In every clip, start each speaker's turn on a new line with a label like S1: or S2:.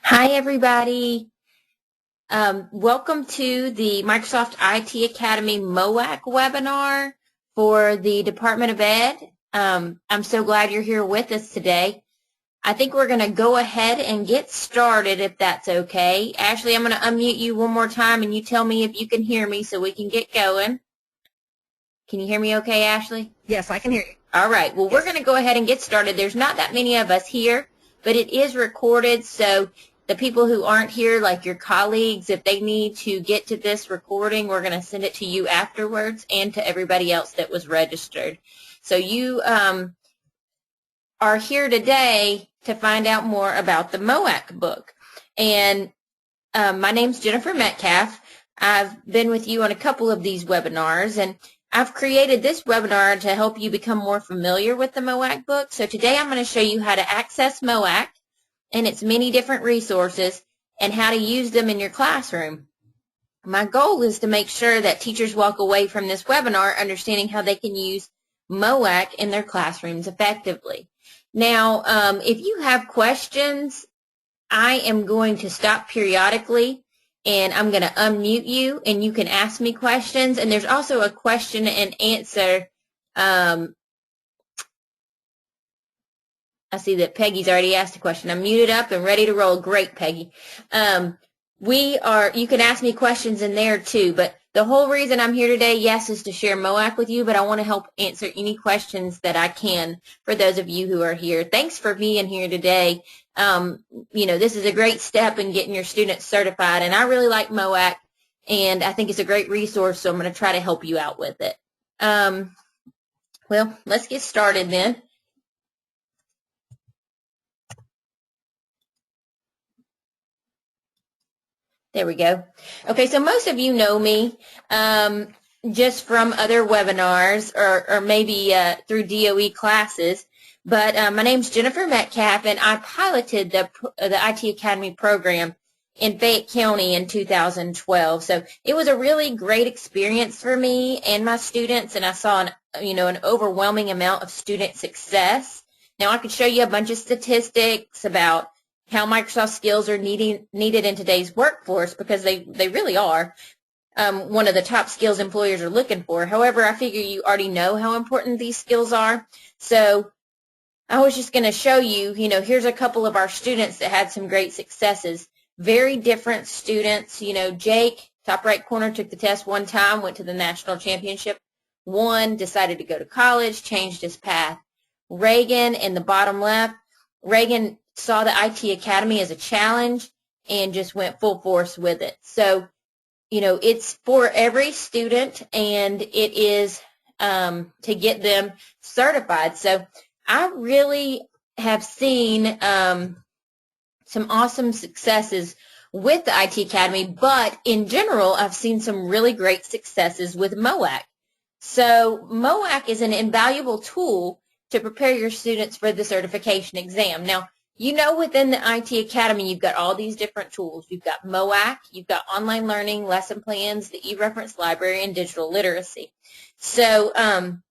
S1: Hi, everybody. Welcome to the Microsoft IT Academy MOAC webinar for the Department of Ed. I'm so glad you're here with us today. I think we're going to go ahead and get started if that's okay. Ashley, I'm going to unmute you one more time and you tell me if you can hear me so we can get going. Can you hear me okay, Ashley?
S2: Yes, I can hear you.
S1: All right. Well, we're going to go ahead and get started. There's not that many of us here, but it is recorded, so the people who aren't here, like your colleagues, if they need to get to this recording, we're going to send it to you afterwards and to everybody else that was registered. So you are here today to find out more about the MOAC book. And my name's Jennifer Metcalfe. I've been with you on a couple of these webinars, and I've created this webinar to help you become more familiar with the MOAC book. So today I'm going to show you how to access MOAC and its many different resources and how to use them in your classroom. My goal is to make sure that teachers walk away from this webinar understanding how they can use MOAC in their classrooms effectively. Now, if you have questions, I am going to stop periodically and I'm going to unmute you and you can ask me questions. And there's also a question and answer. I see that Peggy's already asked a question. I'm muted up and ready to roll. Great, Peggy. You can ask me questions in there too, but the whole reason I'm here today, yes, is to share MOAC with you, but I want to help answer any questions that I can for those of you who are here. Thanks for being here today. This is a great step in getting your students certified, and I really like MOAC, and I think it's a great resource, so I'm going to try to help you out with it. Well, let's get started then. There we go. Okay, so most of you know me just from other webinars or maybe through DOE classes, but my name's Jennifer Metcalfe, and I piloted the IT Academy program in Fayette County in 2012. So it was a really great experience for me and my students, and I saw an overwhelming amount of student success. Now I could show you a bunch of statistics about how Microsoft skills are needed in today's workforce, because they really are one of the top skills employers are looking for. However, I figure you already know how important these skills are. So I was just going to show you, here's a couple of our students that had some great successes. Very different students. Jake, top right corner, took the test one time, went to the national championship, won, decided to go to college, changed his path. Reagan in the bottom left, Reagan saw the IT Academy as a challenge and just went full force with it. So, it's for every student, and it is to get them certified. So I really have seen some awesome successes with the IT Academy, but in general, I've seen some really great successes with MOAC. So MOAC is an invaluable tool to prepare your students for the certification exam. Now, within the IT Academy, you've got all these different tools. You've got MOAC, you've got online learning, lesson plans, the e-reference library, and digital literacy. So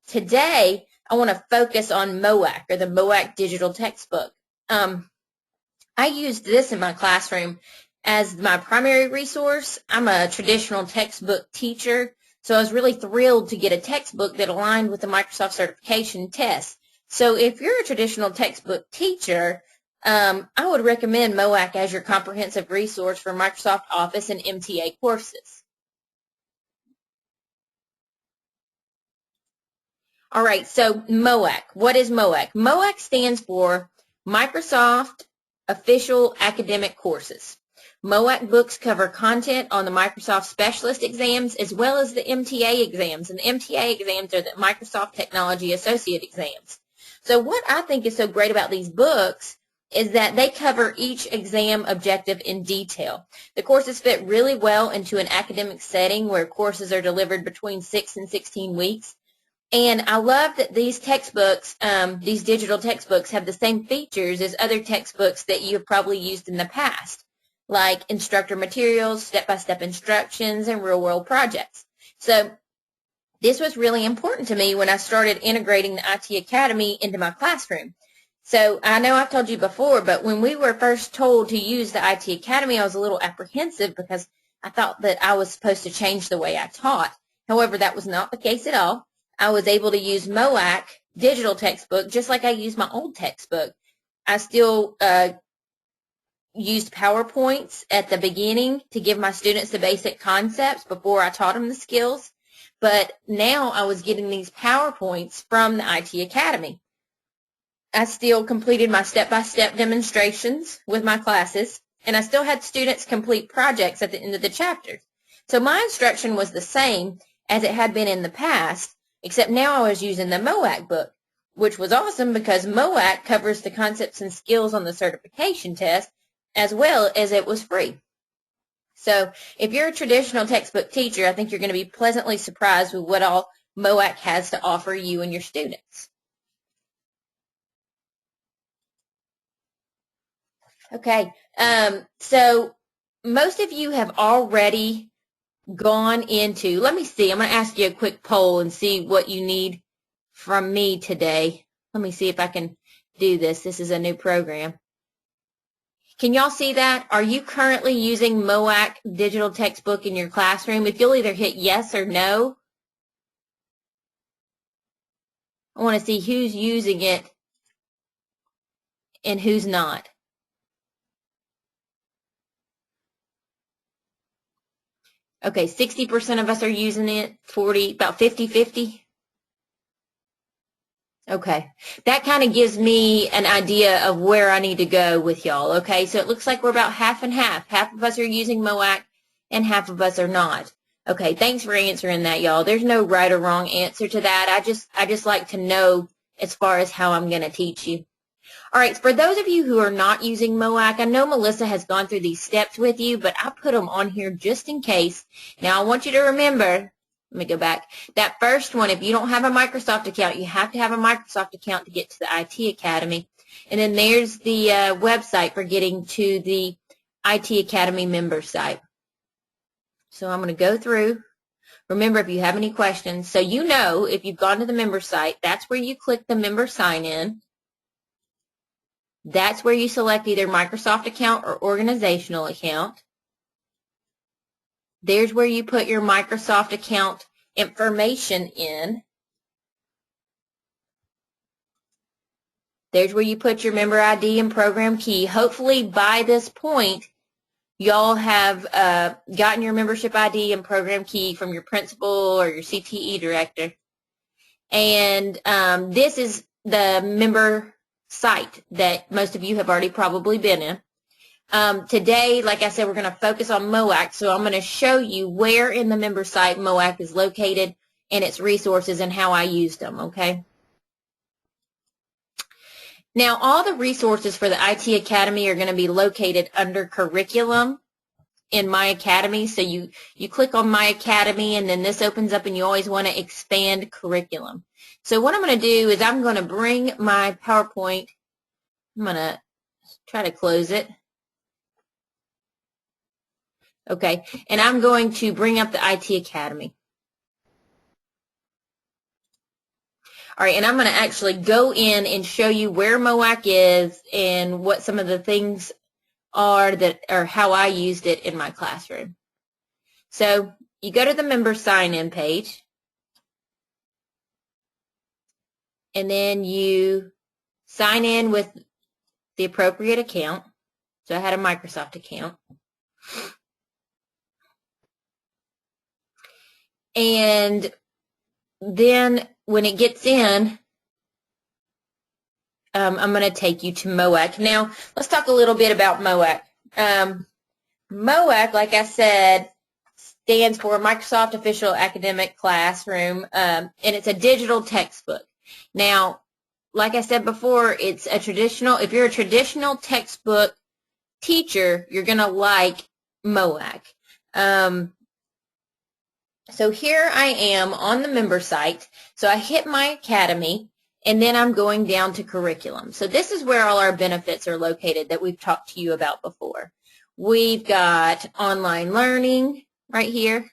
S1: today, I want to focus on MOAC, or the MOAC digital textbook. I used this in my classroom as my primary resource. I'm a traditional textbook teacher, so I was really thrilled to get a textbook that aligned with the Microsoft certification test. So if you're a traditional textbook teacher, I would recommend MOAC as your comprehensive resource for Microsoft Office and MTA courses. All right, so MOAC. What is MOAC? MOAC stands for Microsoft Official Academic Courses. MOAC books cover content on the Microsoft Specialist exams as well as the MTA exams, and the MTA exams are the Microsoft Technology Associate exams. So what I think is so great about these books is that they cover each exam objective in detail. The courses fit really well into an academic setting where courses are delivered between 6 and 16 weeks. And I love that these textbooks, these digital textbooks, have the same features as other textbooks that you've probably used in the past, like Instructor Materials, step-by-step instructions, and real-world projects. So this was really important to me when I started integrating the IT Academy into my classroom. So I know I've told you before, but when we were first told to use the IT Academy, I was a little apprehensive because I thought that I was supposed to change the way I taught. However, that was not the case at all. I was able to use MOAC digital textbook just like I used my old textbook. I still used PowerPoints at the beginning to give my students the basic concepts before I taught them the skills. But now I was getting these PowerPoints from the IT Academy. I still completed my step-by-step demonstrations with my classes, and I still had students complete projects at the end of the chapters. So my instruction was the same as it had been in the past, except now I was using the MOAC book, which was awesome because MOAC covers the concepts and skills on the certification test, as well as it was free. So if you're a traditional textbook teacher, I think you're going to be pleasantly surprised with what all MOAC has to offer you and your students. Okay, so most of you have already gone into, let me see, I'm going to ask you a quick poll and see what you need from me today. Let me see if I can do this. This is a new program. Can y'all see that? Are you currently using MOAC digital textbook in your classroom? If you'll either hit yes or no, I want to see who's using it and who's not. Okay, 60% of us are using it, about 50-50. Okay, that kind of gives me an idea of where I need to go with y'all. Okay, so it looks like we're about half and half. Half of us are using MOAC and half of us are not. Okay, thanks for answering that, y'all. There's no right or wrong answer to that. I just like to know as far as how I'm going to teach you. All right, for those of you who are not using MOAC, I know Melissa has gone through these steps with you, but I put them on here just in case. Now, I want you to remember, let me go back, that first one, if you don't have a Microsoft account, you have to have a Microsoft account to get to the IT Academy. And then there's the website for getting to the IT Academy member site. So I'm going to go through. Remember, if you have any questions, so you know if you've gone to the member site, that's where you click the member sign-in. That's where you select either Microsoft account or organizational account. There's where you put your Microsoft account information in. There's where you put your member ID and program key. Hopefully by this point, y'all have gotten your membership ID and program key from your principal or your CTE director. And this is the member site that most of you have already probably been in. Today, like I said, we're going to focus on MOAC, so I'm going to show you where in the member site MOAC is located and its resources and how I used them, okay? Now, all the resources for the IT Academy are going to be located under Curriculum in My Academy, so you click on My Academy and then this opens up and you always want to expand Curriculum. So what I'm going to do is I'm going to bring my PowerPoint, I'm going to try to close it. Okay, and I'm going to bring up the IT Academy. All right, and I'm going to actually go in and show you where MOAC is and what some of the things are that or how I used it in my classroom. So you go to the member sign-in page. And then you sign in with the appropriate account. So I had a Microsoft account. And then when it gets in, I'm going to take you to MOAC. Now, let's talk a little bit about MOAC. MOAC, like I said, stands for Microsoft Official Academic Classroom, and it's a digital textbook. Now, like I said before, it's a traditional, if you're a traditional textbook teacher, you're going to like MOAC. So here I am on the member site. So I hit My Academy, and then I'm going down to Curriculum. So this is where all our benefits are located that we've talked to you about before. We've got online learning right here.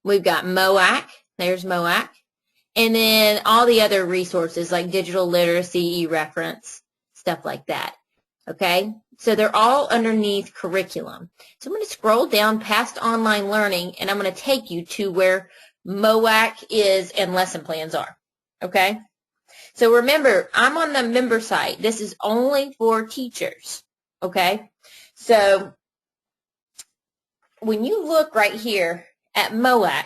S1: We've got MOAC. There's MOAC. and then all the other resources like digital literacy, e-reference, stuff like that. Okay, so they're all underneath curriculum. So I'm going to scroll down past online learning, and I'm going to take you to where MOAC is and lesson plans are. Okay, so remember, I'm on the member site. This is only for teachers. Okay, so when you look right here at MOAC,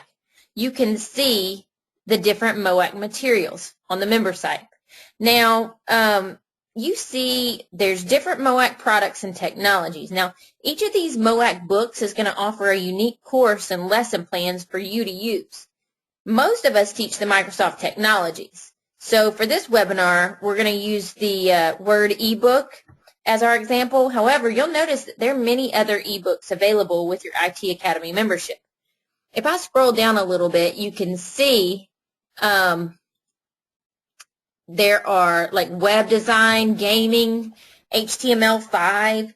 S1: you can see the different MOAC materials on the member site. Now, you see there's different MOAC products and technologies. Now, each of these MOAC books is going to offer a unique course and lesson plans for you to use. Most of us teach the Microsoft technologies. So for this webinar, we're going to use the Word ebook as our example. However, you'll notice that there are many other ebooks available with your IT Academy membership. If I scroll down a little bit, you can see there are like web design, gaming, HTML5.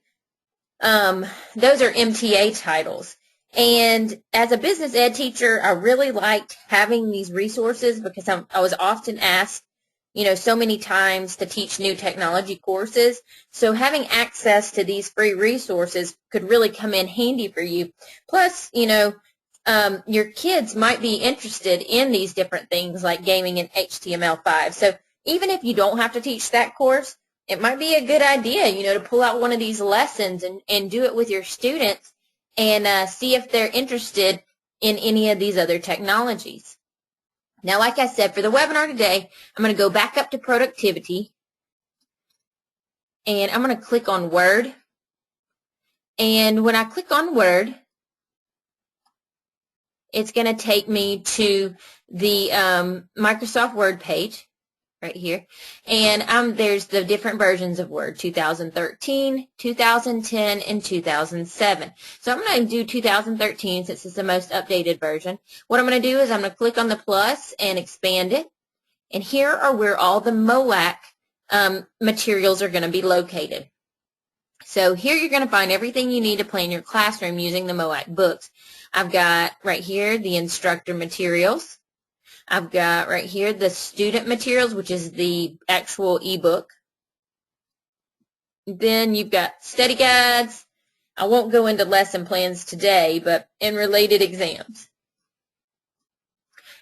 S1: Those are MTA titles. And as a business ed teacher, I really liked having these resources because I was often asked, so many times to teach new technology courses. So having access to these free resources could really come in handy for you. Plus, your kids might be interested in these different things like gaming and HTML5. So even if you don't have to teach that course, it might be a good idea, to pull out one of these lessons and do it with your students and see if they're interested in any of these other technologies. Now, like I said, for the webinar today, I'm going to go back up to productivity, and I'm going to click on Word. And when I click on Word, it's going to take me to the Microsoft Word page right here. And there's the different versions of Word, 2013, 2010, and 2007. So I'm going to do 2013 since it's the most updated version. What I'm going to do is I'm going to click on the plus and expand it. And here are where all the MOAC materials are going to be located. So here you're going to find everything you need to plan your classroom using the MOAC books. I've got right here the Instructor Materials. I've got right here the Student Materials, which is the actual ebook. Then you've got Study Guides. I won't go into lesson plans today, but in related exams.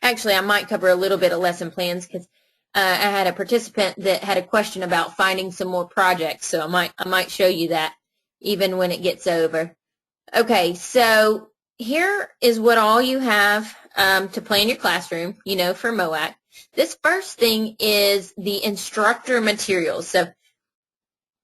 S1: Actually, I might cover a little bit of lesson plans because I had a participant that had a question about finding some more projects, so I might show you that even when it gets over. Okay, so here is what all you have to plan your classroom, for MOAC. This first thing is the Instructor Materials. So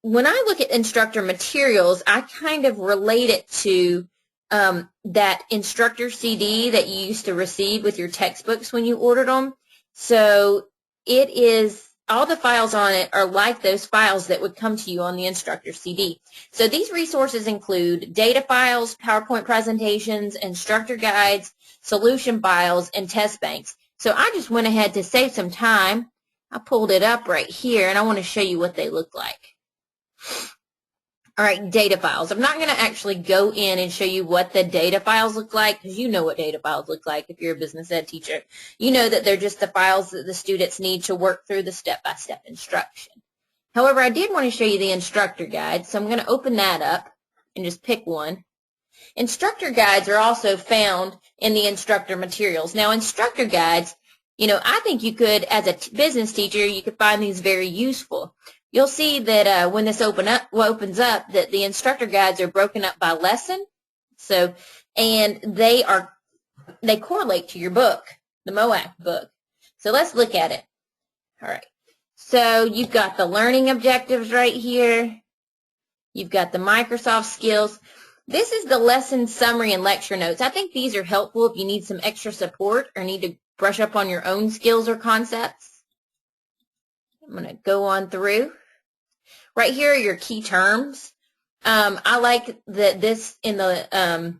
S1: when I look at Instructor Materials, I kind of relate it to that instructor CD that you used to receive with your textbooks when you ordered them. So it is, all the files on it are like those files that would come to you on the instructor CD. So these resources include data files, PowerPoint presentations, instructor guides, solution files, and test banks. So I just went ahead to save some time. I pulled it up right here, and I want to show you what they look like. All right, data files. I'm not going to actually go in and show you what the data files look like because you know what data files look like if you're a business ed teacher. You know that they're just the files that the students need to work through the step-by-step instruction. However, I did want to show you the instructor guide, so I'm going to open that up and just pick one. Instructor guides are also found in the Instructor Materials. Now, instructor guides, I think you could, as a business teacher, you could find these very useful. You'll see that when this opens up, that the instructor guides are broken up by lesson. So, and they correlate to your book, the MOAC book. So let's look at it. All right. So you've got the learning objectives right here. You've got the Microsoft skills. This is the lesson summary and lecture notes. I think these are helpful if you need some extra support or need to brush up on your own skills or concepts. I'm going to go on through. Right here are your key terms. I like that this in the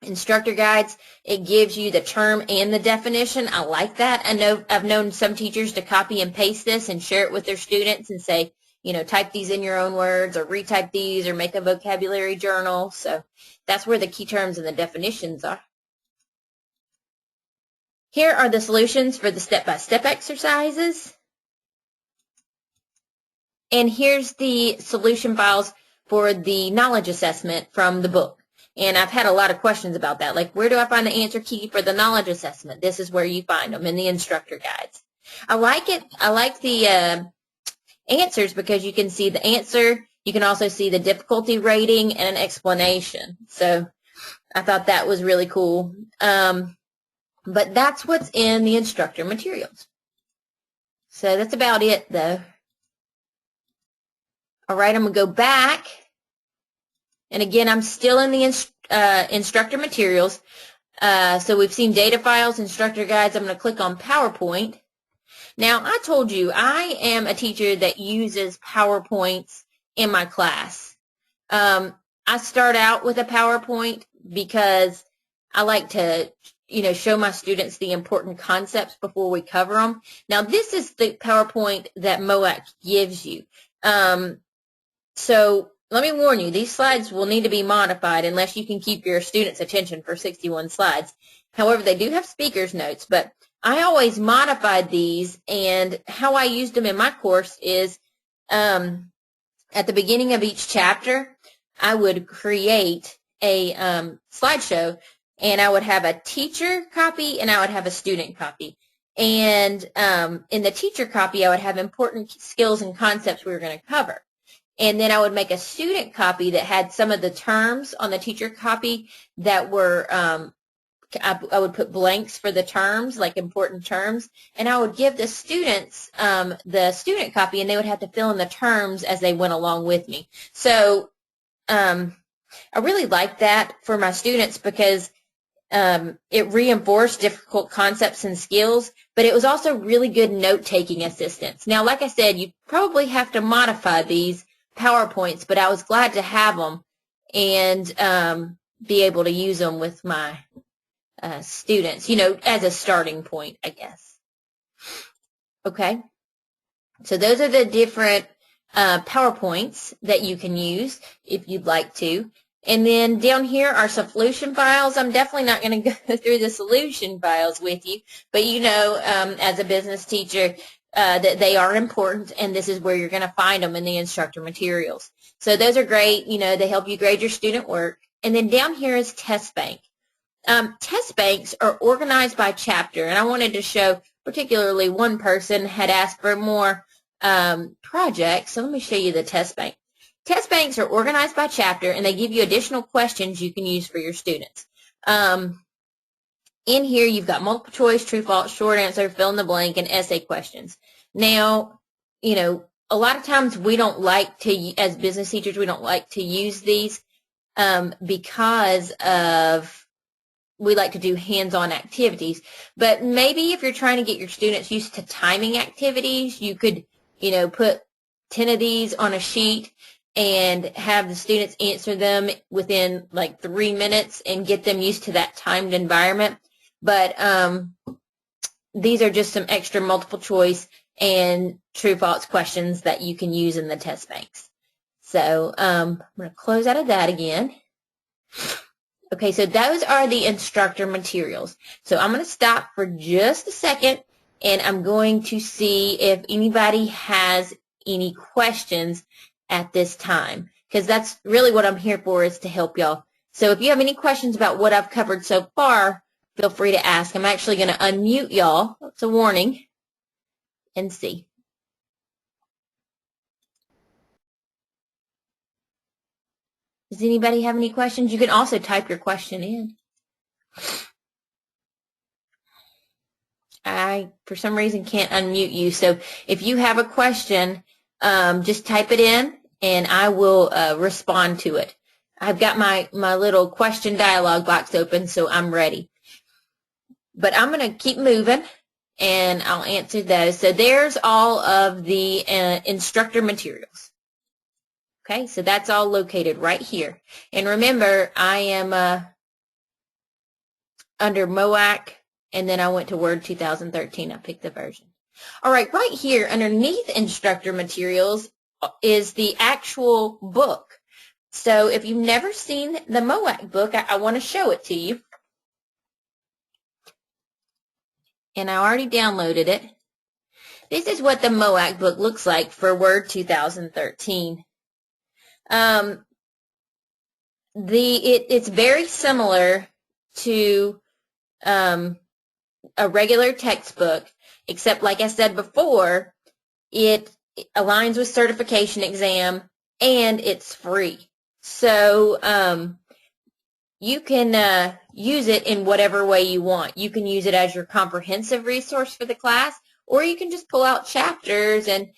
S1: instructor guides, it gives you the term and the definition. I like that. I've known some teachers to copy and paste this and share it with their students and say, type these in your own words or retype these or make a vocabulary journal. So that's where the key terms and the definitions are. Here are the solutions for the step-by-step exercises. And here's the solution files for the knowledge assessment from the book. And I've had a lot of questions about that, like where do I find the answer key for the knowledge assessment? This is where you find them in the Instructor Guides. I like it. I like the answers because you can see the answer. You can also see the difficulty rating and an explanation. So I thought that was really cool. But that's what's in the Instructor Materials. So that's about it, though. All right, I'm going to go back. And again, I'm still in the Instructor Materials. So we've seen data files, Instructor Guides. I'm going to click on PowerPoint. Now, I told you I am a teacher that uses PowerPoints in my class. I start out with a PowerPoint because I like to, show my students the important concepts before we cover them. Now, this is the PowerPoint that MOAK gives you. So let me warn you, these slides will need to be modified unless you can keep your students' attention for 61 slides. However, they do have speaker's notes, but I always modified these, and how I used them in my course is at the beginning of each chapter, I would create a slideshow, and I would have a teacher copy and I would have a student copy. And in the teacher copy, I would have important skills and concepts we were going to cover. And then I would make a student copy that had some of the terms on the teacher copy that were, I would put blanks for the terms, like important terms, and I would give the students the student copy, and they would have to fill in the terms as they went along with me. So I really like that for my students because it reinforced difficult concepts and skills, but it was also really good note-taking assistance. Now, like I said, you probably have to modify these PowerPoints, but I was glad to have them and be able to use them with my students, as a starting point, I guess. Okay, so those are the different PowerPoints that you can use if you'd like to. And then down here are solution files. I'm definitely not going to go through the solution files with you, but as a business teacher, that they are important, and this is where you're going to find them in the Instructor Materials. So those are great. They help you grade your student work. And then down here is Test Bank. Test banks are organized by chapter, and I wanted to show particularly one person had asked for more projects, so let me show you the test bank. Test banks are organized by chapter, and they give you additional questions you can use for your students. In here, you've got multiple choice, true, false, short answer, fill in the blank, and essay questions. Now, a lot of times we don't like to, as business teachers, we don't like to use these because we like to do hands-on activities. But maybe if you're trying to get your students used to timing activities, you could, put 10 of these on a sheet and have the students answer them within like 3 minutes and get them used to that timed environment. But these are just some extra multiple choice and true false questions that you can use in the test banks. So I'm going to close out of that again. Okay, so those are the Instructor Materials. So I'm going to stop for just a second, and I'm going to see if anybody has any questions at this time, because that's really what I'm here for, is to help y'all. So if you have any questions about what I've covered so far, feel free to ask. I'm actually going to unmute y'all. It's a warning. And see. Does anybody have any questions? You can also type your question in. I, for some reason, can't unmute you. So if you have a question, just type it in, and I will respond to it. I've got my little question dialog box open, so I'm ready. But I'm going to keep moving, and I'll answer those. So there's all of the Instructor Materials. Okay, so that's all located right here. And remember, I am under MOAK, and then I went to Word 2013. I picked the version. All right, right here underneath Instructor Materials is the actual book. So if you've never seen the MOAK book, I want to show it to you. and I already downloaded it. This is what the MOAC book looks like for Word 2013. It's very similar to a regular textbook, except like I said before, it aligns with certification exam and it's free. So you can use it in whatever way you want. You can use it as your comprehensive resource for the class, or you can just pull out chapters and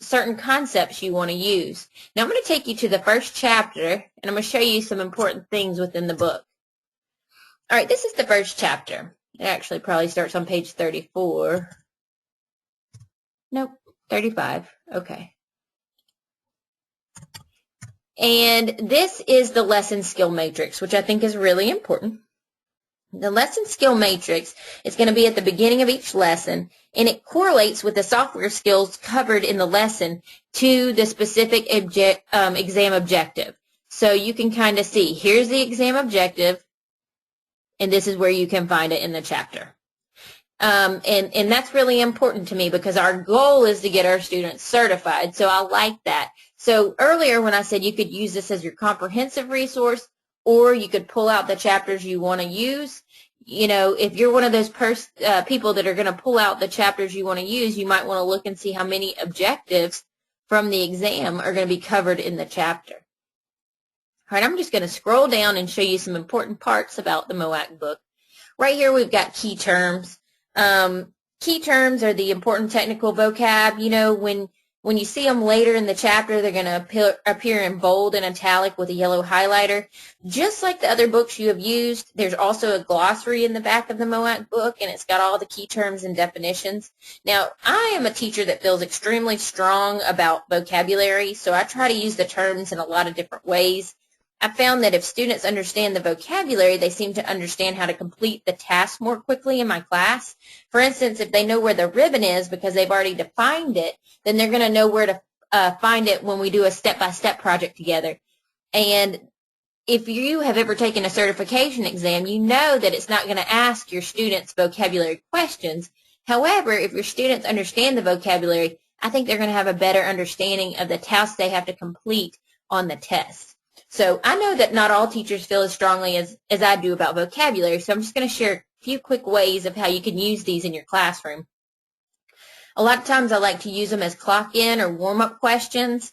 S1: certain concepts you want to use. Now I'm going to take you to the first chapter, and I'm going to show you some important things within the book. All right, this is the first chapter. It actually probably starts on page 34. Nope, 35. Okay. And this is the lesson skill matrix, which I think is really important. The lesson skill matrix is going to be at the beginning of each lesson, and it correlates with the software skills covered in the lesson to the specific exam objective. So you can kind of see, here's the exam objective, and this is where you can find it in the chapter. And that's really important to me because our goal is to get our students certified, so I like that. So earlier when I said you could use this as your comprehensive resource, or you could pull out the chapters you want to use. You know, if you're one of those people that are going to pull out the chapters you want to use, you might want to look and see how many objectives from the exam are going to be covered in the chapter. All right, I'm just going to scroll down and show you some important parts about the MOAC book. Right here we've got key terms. Key terms are the important technical vocab. You know, when you see them later in the chapter, they're going to appear in bold and italic with a yellow highlighter. Just like the other books you have used, there's also a glossary in the back of the MOAC book, and it's got all the key terms and definitions. Now, I am a teacher that feels extremely strong about vocabulary, so I try to use the terms in a lot of different ways. I found that if students understand the vocabulary, they seem to understand how to complete the task more quickly in my class. For instance, if they know where the ribbon is because they've already defined it, then they're going to know where to find it when we do a step-by-step project together. And if you have ever taken a certification exam, you know that it's not going to ask your students vocabulary questions. However, if your students understand the vocabulary, I think they're going to have a better understanding of the tasks they have to complete on the test. So I know that not all teachers feel as strongly as I do about vocabulary, so I'm just going to share a few quick ways of how you can use these in your classroom. A lot of times I like to use them as clock-in or warm-up questions.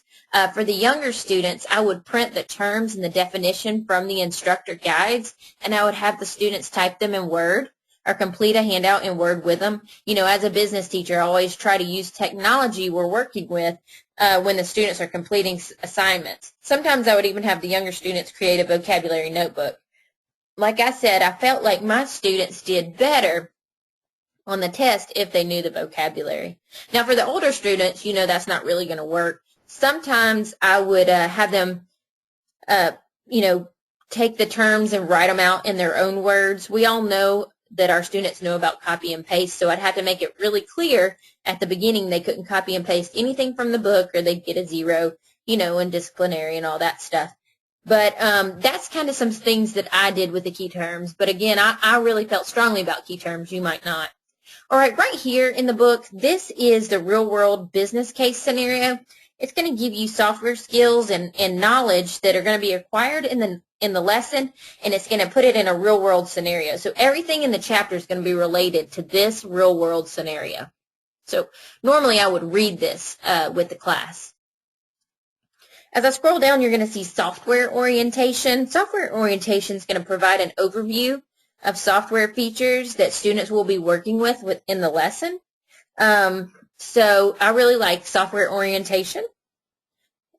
S1: For the younger students, I would print the terms and the definition from the Instructor Guides, and I would have the students type them in Word or complete a handout in Word with them. You know, as a business teacher, I always try to use technology we're working with when the students are completing assignments. Sometimes I would even have the younger students create a vocabulary notebook. Like I said, I felt like my students did better on the test if they knew the vocabulary. Now, for the older students, you know that's not really going to work. Sometimes I would have them, you know, take the terms and write them out in their own words. We all know that our students know about copy and paste, so I'd have to make it really clear at the beginning they couldn't copy and paste anything from the book or they'd get a 0, you know, and disciplinary and all that stuff. But that's kind of some things that I did with the key terms. But again, I really felt strongly about key terms. You might not. All right, right here in the book, this is the real-world business case scenario. It's going to give you software skills and knowledge that are going to be acquired in the lesson, and it's going to put it in a real-world scenario. So everything in the chapter is going to be related to this real-world scenario. So normally I would read this with the class. As I scroll down, you're going to see software orientation. Software orientation is going to provide an overview of software features that students will be working with within the lesson. So I really like software orientation,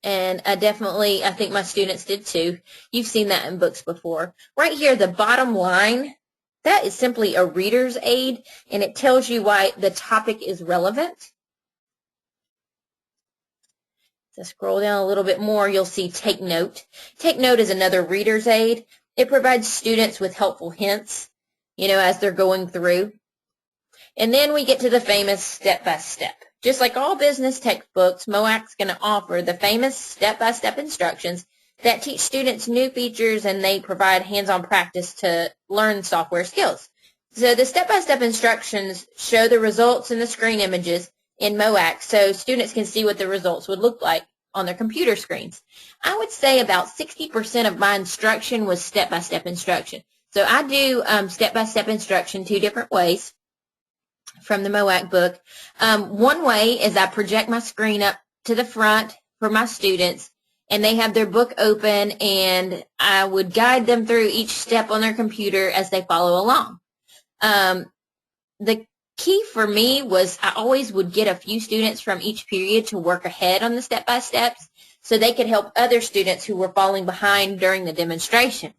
S1: and I think my students did too. You've seen that in books before. Right here, the bottom line, that is simply a reader's aid, and it tells you why the topic is relevant. So scroll down a little bit more, you'll see Take Note. Take Note is another reader's aid. It provides students with helpful hints, you know, as they're going through. And then we get to the famous step-by-step. Just like all business textbooks, MOAC's going to offer the famous step-by-step instructions that teach students new features, and they provide hands-on practice to learn software skills. So the step-by-step instructions show the results in the screen images in MOAC so students can see what the results would look like on their computer screens. I would say about 60% of my instruction was step-by-step instruction. So I do step-by-step instruction 2 different ways from the MOAC book. One way is I project my screen up to the front for my students, and they have their book open, and I would guide them through each step on their computer as they follow along. The key for me was I always would get a few students from each period to work ahead on the step-by-steps so they could help other students who were falling behind during the demonstration.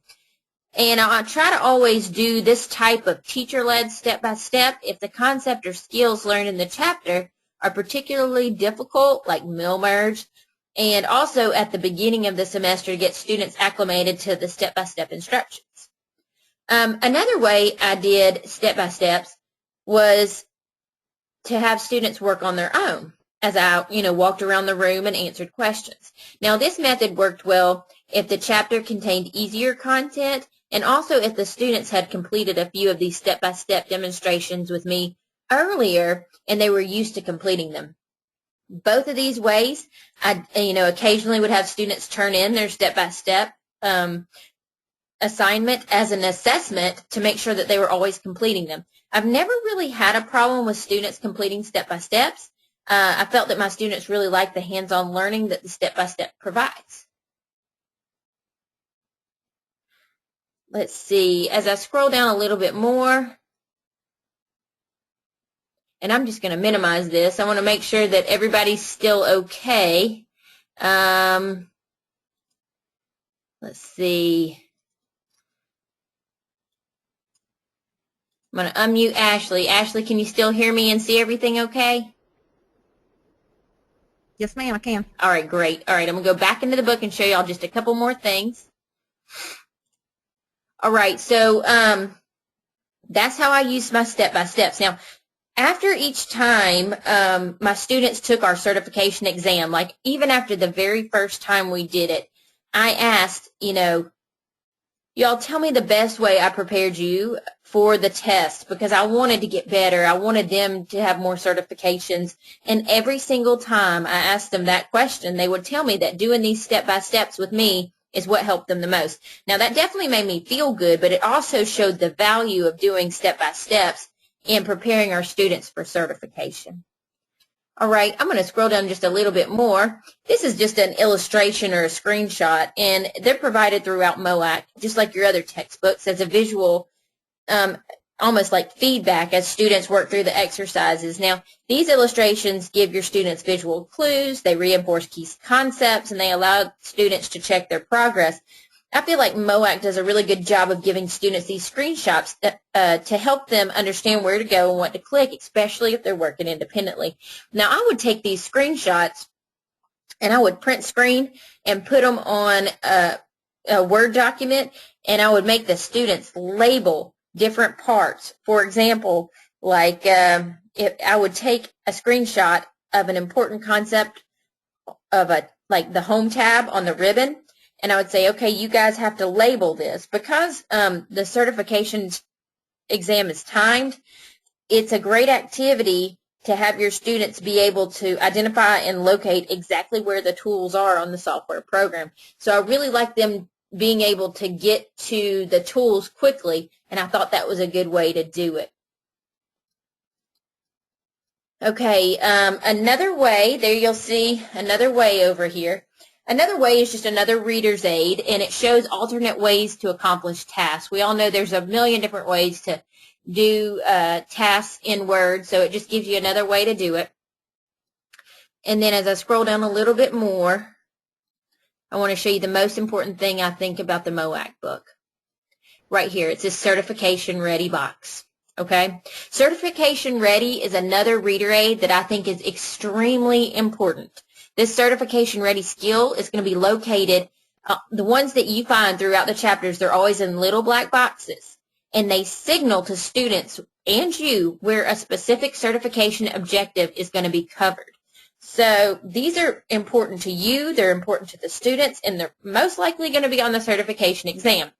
S1: And I try to always do this type of teacher-led step-by-step if the concept or skills learned in the chapter are particularly difficult, like mill merge, and also at the beginning of the semester to get students acclimated to the step-by-step instructions. Another way I did step-by-steps was to have students work on their own as I, walked around the room and answered questions. Now, this method worked well if the chapter contained easier content and also if the students had completed a few of these step-by-step demonstrations with me earlier and they were used to completing them. Both of these ways, I, occasionally would have students turn in their step-by-step assignment as an assessment to make sure that they were always completing them. I've never really had a problem with students completing step-by-steps. I felt that my students really liked the hands-on learning that the step-by-step provides. Let's see, as I scroll down a little bit more, and I'm just going to minimize this. I want to make sure that everybody's still okay. Let's see. I'm going to unmute Ashley. Ashley, can you still hear me and see everything okay?
S2: Yes, ma'am, I can.
S1: All right, great. All right, I'm going to go back into the book and show y'all just a couple more things. All right, so that's how I use my step-by-steps. Now, after each time my students took our certification exam, like even after the very first time we did it, I asked, y'all tell me the best way I prepared you for the test because I wanted to get better. I wanted them to have more certifications. And every single time I asked them that question, they would tell me that doing these step-by-steps with me is what helped them the most. Now, that definitely made me feel good, but it also showed the value of doing step-by-steps in preparing our students for certification. All right, I'm going to scroll down just a little bit more. This is just an illustration or a screenshot, and they're provided throughout MOAC, just like your other textbooks, as a visual, almost like feedback as students work through the exercises. Now, these illustrations give your students visual clues, they reinforce key concepts, and they allow students to check their progress. I feel like MOAC does a really good job of giving students these screenshots to help them understand where to go and what to click, especially if they're working independently. Now, I would take these screenshots and I would print screen and put them on a Word document, and I would make the students label different parts. For example, like if I would take a screenshot of an important concept of like the Home tab on the ribbon, and I would say, okay, you guys have to label this. Because the certification exam is timed, it's a great activity to have your students be able to identify and locate exactly where the tools are on the software program. So I really like them being able to get to the tools quickly, and I thought that was a good way to do it. Okay, another way, there you'll see another way over here. Another way is just another reader's aid, and it shows alternate ways to accomplish tasks. We all know there's a million different ways to do tasks in Word, so it just gives you another way to do it. And then as I scroll down a little bit more, I want to show you the most important thing I think about the MOAC book. Right here, it's this certification ready box. Okay, certification ready is another reader aid that I think is extremely important. This certification ready skill is going to be located, the ones that you find throughout the chapters, they're always in little black boxes, and they signal to students and you where a specific certification objective is going to be covered. So these are important to you, they're important to the students, and they're most likely going to be on the certification exam.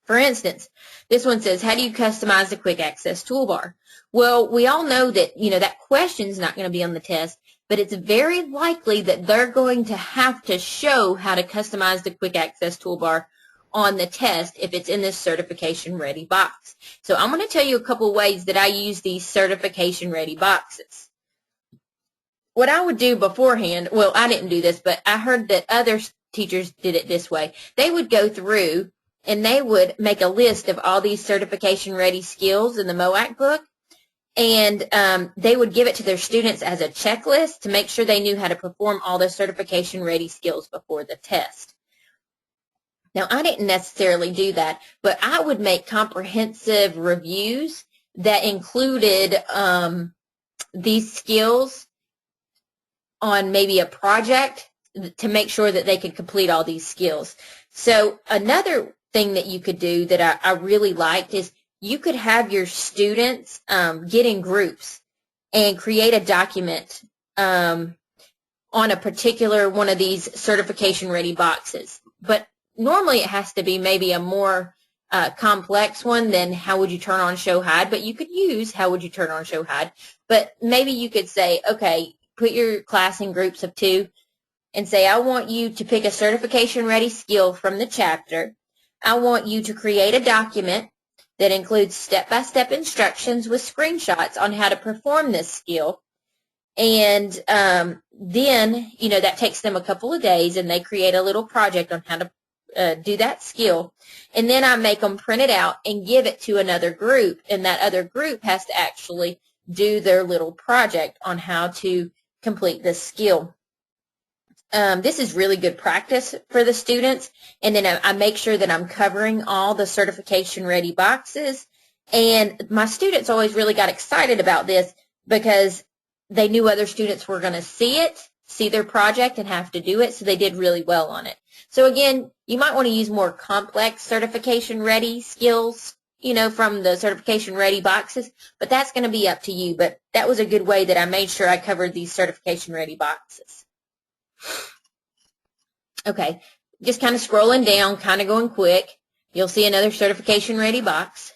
S1: For instance, this one says, how do you customize the quick access toolbar? Well, we all know that, that question is not going to be on the test, but it's very likely that they're going to have to show how to customize the quick access toolbar on the test if it's in this certification ready box. So I'm going to tell you a couple ways that I use these certification ready boxes. What I would do beforehand, well, I didn't do this, but I heard that other teachers did it this way. They would go through and they would make a list of all these certification ready skills in the MOU AK book, and they would give it to their students as a checklist to make sure they knew how to perform all the certification ready skills before the test. Now, I didn't necessarily do that, but I would make comprehensive reviews that included these skills on maybe a project to make sure that they could complete all these skills. So another thing that you could do that I really liked is you could have your students get in groups and create a document on a particular one of these certification ready boxes. But normally it has to be maybe a more complex one than how would you turn on show hide, but you could use how would you turn on show hide. But maybe you could say, okay, put your class in groups of 2 and say, I want you to pick a certification ready skill from the chapter. I want you to create a document that includes step-by-step instructions with screenshots on how to perform this skill. And then, that takes them a couple of days, and they create a little project on how to do that skill. And then I make them print it out and give it to another group, and that other group has to actually do their little project on how to complete this skill. This is really good practice for the students, and then I make sure that I'm covering all the certification ready boxes, and my students always really got excited about this because they knew other students were going to see their project and have to do it, so they did really well on it. So again, you might want to use more complex certification ready skills, from the certification ready boxes, but that's going to be up to you. But that was a good way that I made sure I covered these certification ready boxes. Okay, just kind of scrolling down, kind of going quick. You'll see another certification ready box.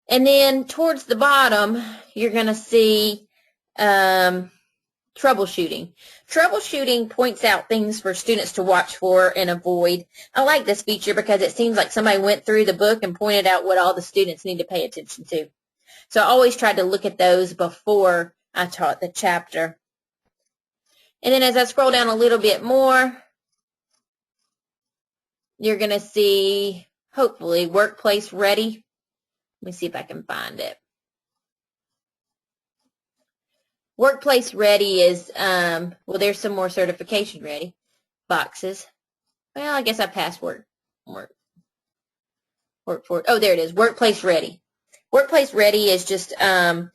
S1: And then towards the bottom, you're going to see troubleshooting. Troubleshooting points out things for students to watch for and avoid. I like this feature because it seems like somebody went through the book and pointed out what all the students need to pay attention to. So I always tried to look at those before I taught the chapter. And then as I scroll down a little bit more, you're going to see, hopefully, workplace ready. Let me see if I can find it. Workplace ready is, well, there's some more certification ready boxes. Well, I guess I passed work for it. Oh, there it is, workplace ready. Workplace ready is just, I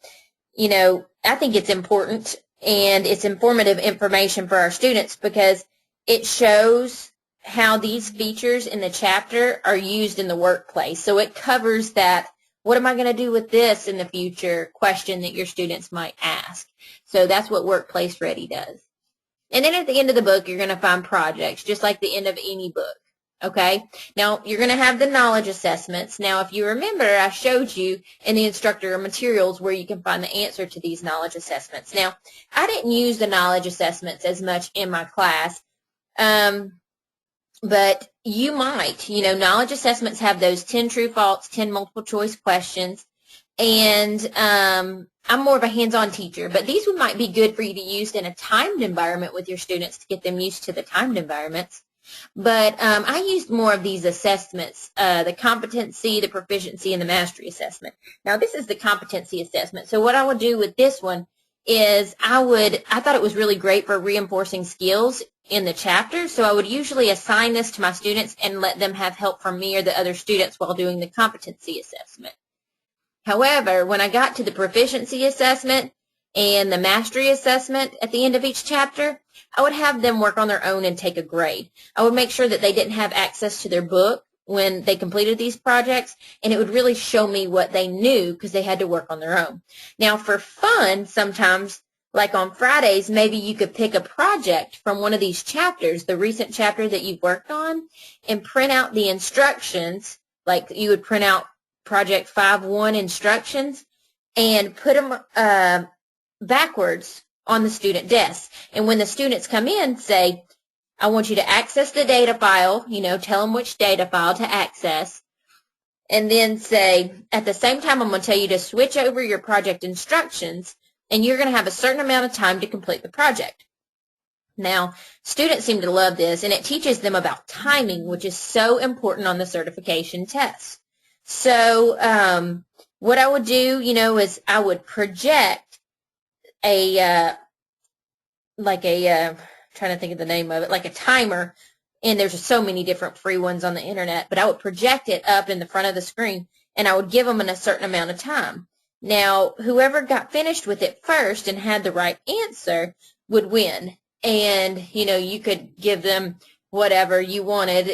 S1: think it's important, and it's informative information for our students because it shows how these features in the chapter are used in the workplace. So it covers that, what am I going to do with this in the future question that your students might ask. So that's what Workplace Ready does. And then at the end of the book, you're going to find projects, just like the end of any book. Okay? Now, you're going to have the knowledge assessments. Now, if you remember, I showed you in the Instructor Materials where you can find the answer to these knowledge assessments. Now, I didn't use the knowledge assessments as much in my class, but you might. Knowledge assessments have those 10 true, false, 10 multiple choice questions, and I'm more of a hands-on teacher, but these might be good for you to use in a timed environment with your students to get them used to the timed environments. But I used more of these assessments, the competency, the proficiency, and the mastery assessment. Now, this is the competency assessment. So what I would do with this one is I thought it was really great for reinforcing skills in the chapter. So I would usually assign this to my students and let them have help from me or the other students while doing the competency assessment. However, when I got to the proficiency assessment and the mastery assessment at the end of each chapter, I would have them work on their own and take a grade. I would make sure that they didn't have access to their book when they completed these projects, and it would really show me what they knew because they had to work on their own. Now, for fun, sometimes Like on Fridays, maybe you could pick a project from one of these chapters, the recent chapter that you've worked on, and print out the instructions, like you would print out Project 5.1 instructions, and put them backwards on the student desk. And when the students come in, say, I want you to access the data file, tell them which data file to access, and then say, at the same time, I'm going to tell you to switch over your project instructions, and you're going to have a certain amount of time to complete the project. Now, students seem to love this, and it teaches them about timing, which is so important on the certification test. So what I would do, is I would project trying to think of the name of it, like a timer, and there's so many different free ones on the internet, but I would project it up in the front of the screen, and I would give them a certain amount of time. Now, whoever got finished with it first and had the right answer would win. And, you could give them whatever you wanted,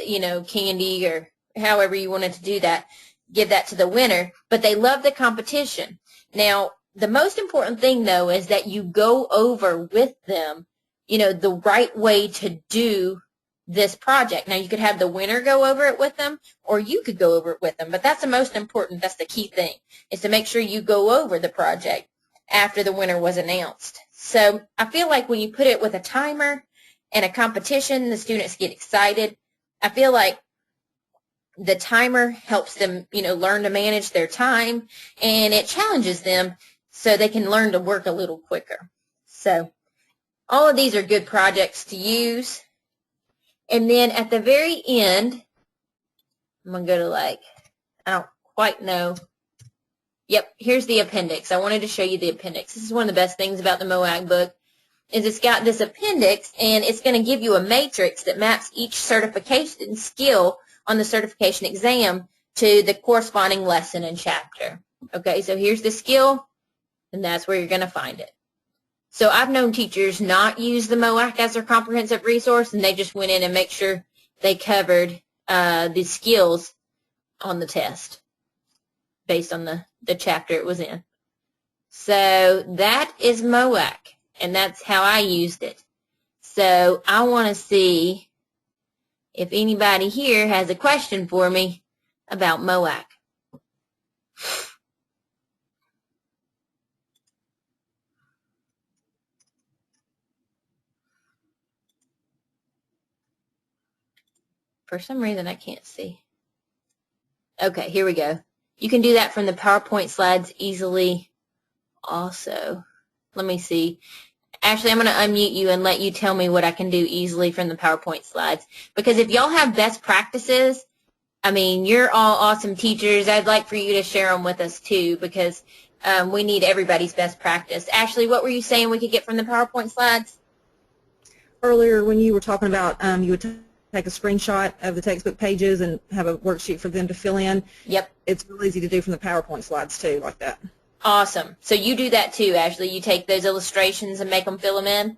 S1: candy or however you wanted to do that, give that to the winner. But they love the competition. Now, the most important thing, though, is that you go over with them, the right way to do this project. Now, you could have the winner go over it with them, or you could go over it with them, but that's the most important. That's the key thing, is to make sure you go over the project after the winner was announced. So I feel like when you put it with a timer and a competition, the students get excited. I feel like the timer helps them, learn to manage their time, and it challenges them so they can learn to work a little quicker. So all of these are good projects to use. And then at the very end, I'm going to go to I don't quite know. Yep, here's the appendix. I wanted to show you the appendix. This is one of the best things about the MOU AK book, is it's got this appendix, and it's going to give you a matrix that maps each certification skill on the certification exam to the corresponding lesson and chapter. Okay, so here's the skill, and that's where you're going to find it. So I've known teachers not use the MOU AK as their comprehensive resource, and they just went in and make sure they covered the skills on the test based on the chapter it was in. So that is MOU AK, and that's how I used it. So I want to see if anybody here has a question for me about MOU AK. For some reason, I can't see. Okay, here we go. You can do that from the PowerPoint slides easily also. Let me see. Actually, I'm going to unmute you and let you tell me what I can do easily from the PowerPoint slides. Because if y'all have best practices, I mean, you're all awesome teachers. I'd like for you to share them with us too, because we need everybody's best practice. Ashley, what were you saying we could get from the PowerPoint slides?
S2: Earlier when you were talking about you would take a screenshot of the textbook pages and have a worksheet for them to fill in.
S1: Yep.
S2: It's real easy to do from the PowerPoint slides too, like that.
S1: Awesome. So you do that too, Ashley. You take those illustrations and make them fill them in?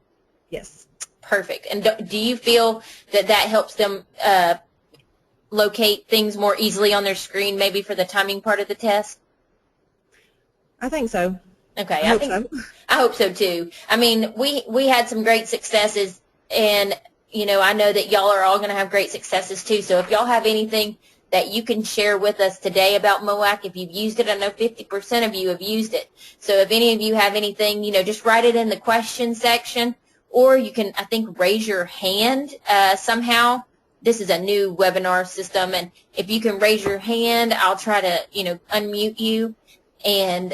S2: Yes.
S1: Perfect. And do you feel that that helps them locate things more easily on their screen, maybe for the timing part of the test?
S2: I think so.
S1: Okay.
S2: I
S1: hope so too. I mean, we had some great successes, and I know that y'all are all going to have great successes too. So if y'all have anything that you can share with us today about MOU AK, if you've used it, I know 50% of you have used it. So if any of you have anything, just write it in the question section, or you can, I think, raise your hand somehow. This is a new webinar system, and if you can raise your hand, I'll try to, unmute you and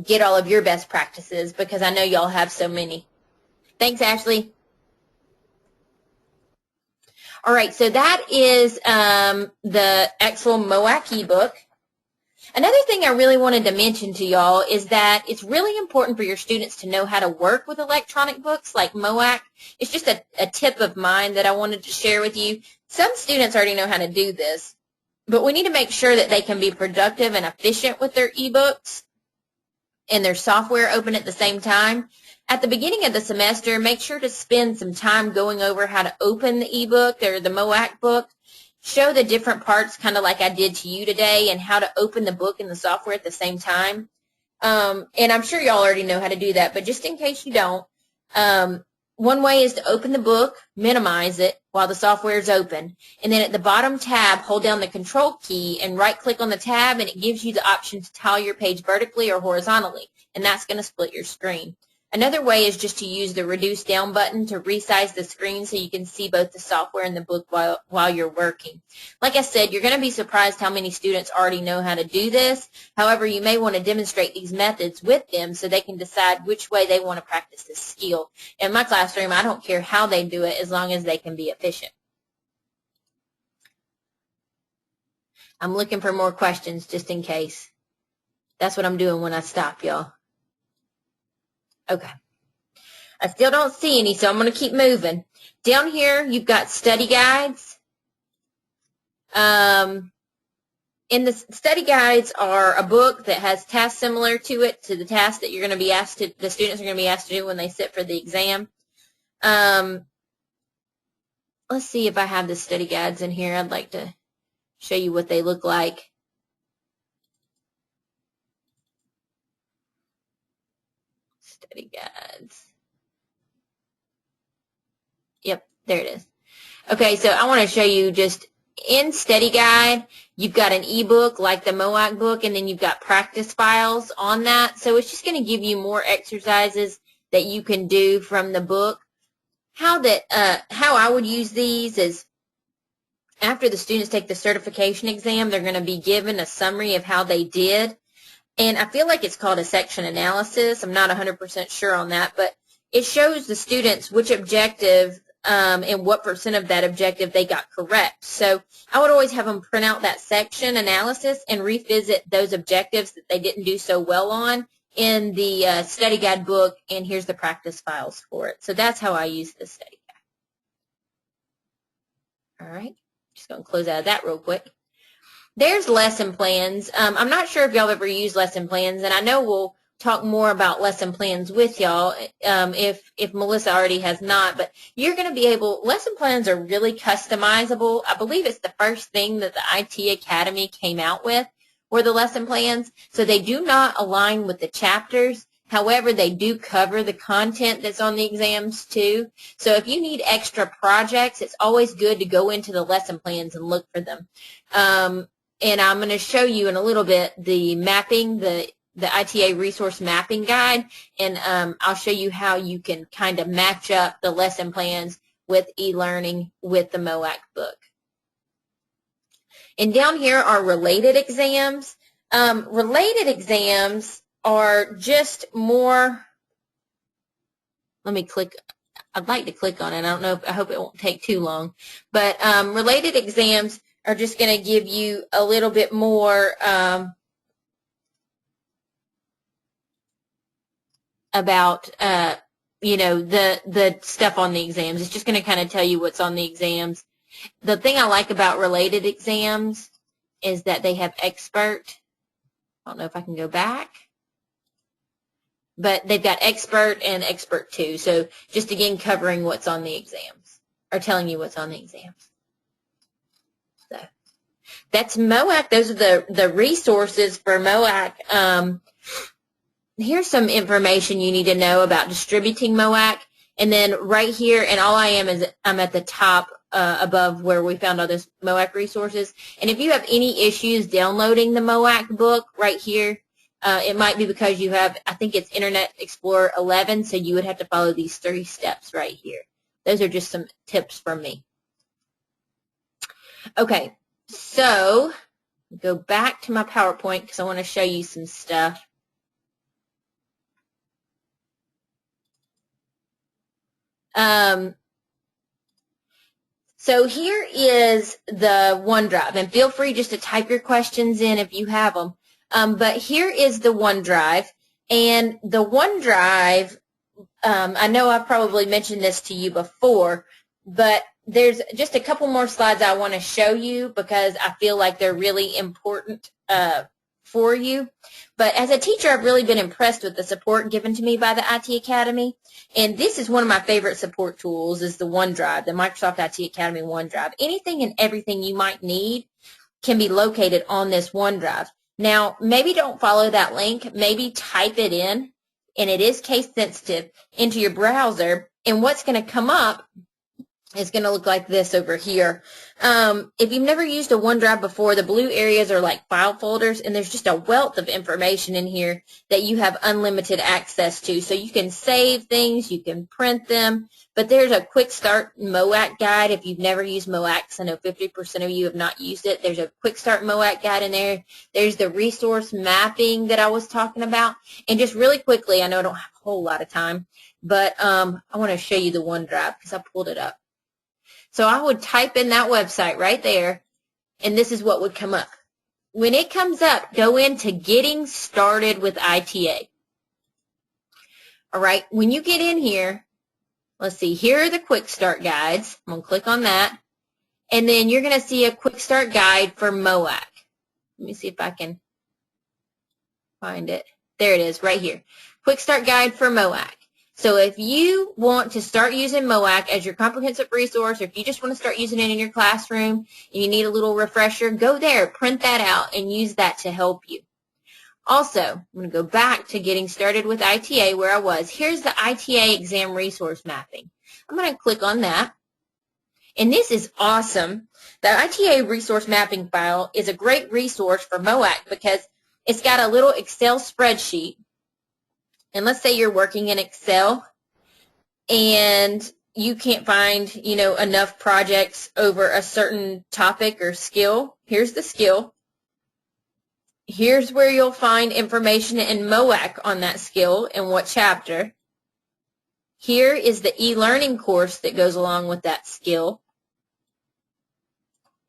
S1: get all of your best practices, because I know y'all have so many. Thanks, Ashley. All right, so that is the excellent MOU AK book. Another thing I really wanted to mention to y'all is that it's really important for your students to know how to work with electronic books like MOU AK. It's just a tip of mine that I wanted to share with you. Some students already know how to do this, but we need to make sure that they can be productive and efficient with their ebooks and their software open at the same time. At the beginning of the semester, make sure to spend some time going over how to open the ebook or the MOU AK book. Show the different parts, kind of like I did to you today, and how to open the book and the software at the same time. And I'm sure y'all already know how to do that, but just in case you don't, one way is to open the book, minimize it while the software is open, and then at the bottom tab, hold down the control key and right-click on the tab, and it gives you the option to tile your page vertically or horizontally, and that's going to split your screen. Another way is just to use the reduce down button to resize the screen so you can see both the software and the book while you're working. Like I said, you're going to be surprised how many students already know how to do this. However, you may want to demonstrate these methods with them so they can decide which way they want to practice this skill. In my classroom, I don't care how they do it as long as they can be efficient. I'm looking for more questions just in case. That's what I'm doing when I stop, y'all. Okay. I still don't see any, so I'm going to keep moving. Down here, you've got study guides. And the study guides are a book that has tasks similar to it, to the tasks that you're going to be asked to, the students are going to be asked to do when they sit for the exam. Let's see if I have the study guides in here. I'd like to show you what they look like. Study guides. Yep, there it is. Okay, so I want to show you just in study guide, you've got an ebook like the MOU AK book, and then you've got practice files on that. So it's just going to give you more exercises that you can do from the book. How I would use these is after the students take the certification exam, they're going to be given a summary of how they did. And I feel like it's called a section analysis. I'm not 100% sure on that, but it shows the students which objective and what % of that objective they got correct. So I would always have them print out that section analysis and revisit those objectives that they didn't do so well on in the study guide book, and here's the practice files for it. So that's how I use the study guide. All right, just going to close out of that real quick. There's lesson plans. I'm not sure if y'all ever used lesson plans, and I know we'll talk more about lesson plans with y'all if Melissa already has not, but you're going to be able, lesson plans are really customizable. I believe it's the first thing that the IT Academy came out with were the lesson plans. So they do not align with the chapters. However, they do cover the content that's on the exams too. So if you need extra projects, it's always good to go into the lesson plans and look for them. And I'm going to show you in a little bit the mapping, the ITA resource mapping guide, and I'll show you how you can kind of match up the lesson plans with e-learning with the MOU AK book. And down here are related exams. Related exams are just more, let me click, I'd like to click on it. I don't know, I hope it won't take too long. But related exams are just going to give you a little bit more about, you know, the stuff on the exams. It's just going to kind of tell you what's on the exams. The thing I like about related exams is that they have expert. I don't know if I can go back. But they've got expert and expert 2. So just again covering what's on the exams, or telling you what's on the exams. So that's MOU AK. Those are the resources for MOU AK. Here's some information you need to know about distributing MOU AK. And then right here, and all I am is I'm at the top above where we found all those MOU AK resources. And if you have any issues downloading the MOU AK book right here, it might be because you have, I think it's Internet Explorer 11, so you would have to follow these 3 steps right here. Those are just some tips from me. Okay, so go back to my PowerPoint because I want to show you some stuff. So here is the OneDrive, and feel free just to type your questions in if you have them. But here is the OneDrive, and the OneDrive, I know I've probably mentioned this to you before, but there's just a couple more slides I want to show you because I feel like they're really important for you. But as a teacher, I've really been impressed with the support given to me by the IT Academy, and this is one of my favorite support tools is the OneDrive, the Microsoft IT Academy OneDrive. Anything and everything you might need can be located on this OneDrive. Now, maybe don't follow that link. Maybe type it in, and it is case sensitive, into your browser, and what's going to come up is going to look like this over here. If you've never used a OneDrive before, the blue areas are like file folders, and there's just a wealth of information in here that you have unlimited access to. So you can save things, you can print them, but there's a quick start MOAK guide. If you've never used MOAK, I know 50% of you have not used it. There's a quick start MOAK guide in there. There's the resource mapping that I was talking about. And just really quickly, I know I don't have a whole lot of time, but I want to show you the OneDrive because I pulled it up. So I would type in that website right there, and this is what would come up. When it comes up, go into Getting Started with ITA. All right, when you get in here, let's see, here are the Quick Start Guides. I'm going to click on that, and then you're going to see a Quick Start Guide for MOAK. Let me see if I can find it. There it is, right here. Quick Start Guide for MOAK. So if you want to start using MOAK as your comprehensive resource, or if you just want to start using it in your classroom and you need a little refresher, go there, print that out, and use that to help you. Also, I'm going to go back to Getting Started with ITA where I was. Here's the ITA exam resource mapping. I'm going to click on that. And this is awesome. The ITA resource mapping file is a great resource for MOAK because it's got a little Excel spreadsheet. And let's say you're working in Excel and you can't find, enough projects over a certain topic or skill. Here's the skill. Here's where you'll find information in MOAK on that skill and what chapter. Here is the e-learning course that goes along with that skill.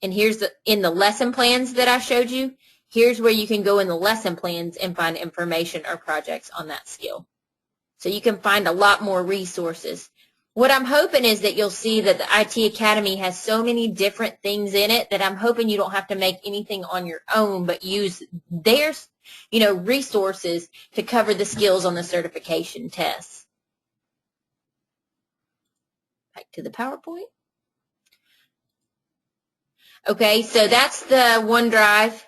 S1: And here's in the lesson plans that I showed you. Here's where you can go in the lesson plans and find information or projects on that skill. So you can find a lot more resources. What I'm hoping is that you'll see that the IT Academy has so many different things in it that I'm hoping you don't have to make anything on your own, but use their, resources to cover the skills on the certification tests. Back to the PowerPoint. Okay, so that's the OneDrive.